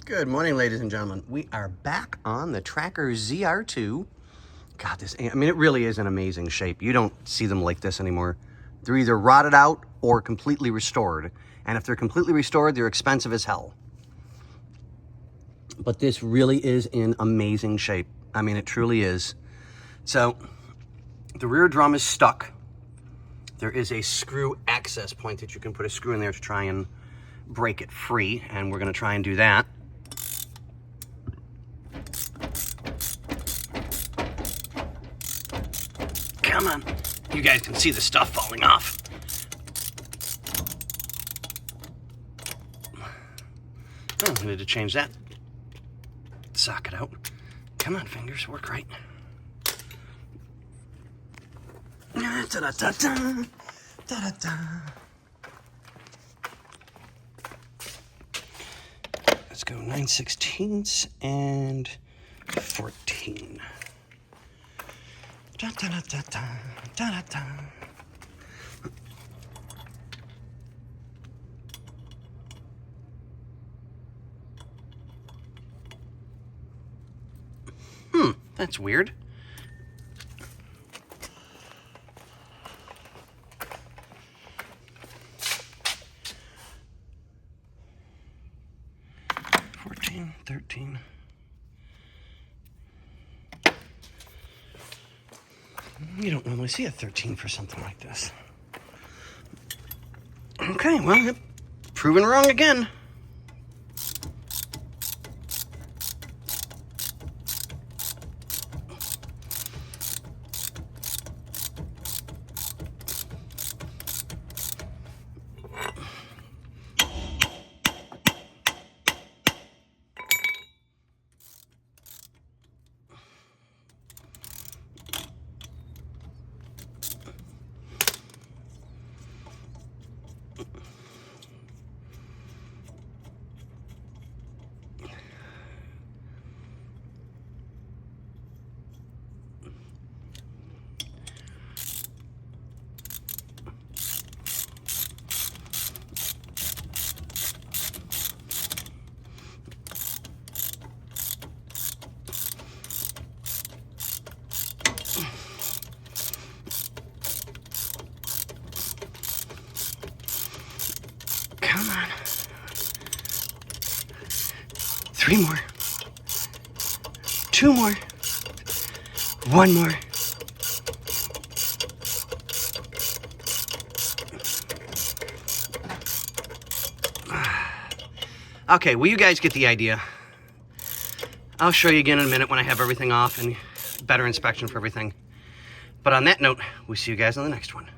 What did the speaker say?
Good morning, ladies and gentlemen. We are back on the Tracker ZR2. God, it really is an amazing shape. You don't see them like this anymore. They're either rotted out or completely restored. And if they're completely restored, they're expensive as hell. But this really is in amazing shape. I mean, it truly is. So, the rear drum is stuck. There is a screw access point that you can put a screw in there to try and break it free. And we're going to try and do that. Come on. You guys can see the stuff falling off. Oh, I need to change that socket out. Come on, fingers, work right. Da-da-da-da, da-da-da. Let's go 9/16 and 14. Da, da, da, da, da, da, da. That's weird. $14, $13. You don't normally see a 13 for something like this. Okay, well, proven wrong again. Come on. 3 more. 2 more. 1 more. Okay, well, you guys get the idea. I'll show you again in a minute when I have everything off and better inspection for everything. But on that note, we'll see you guys on the next one.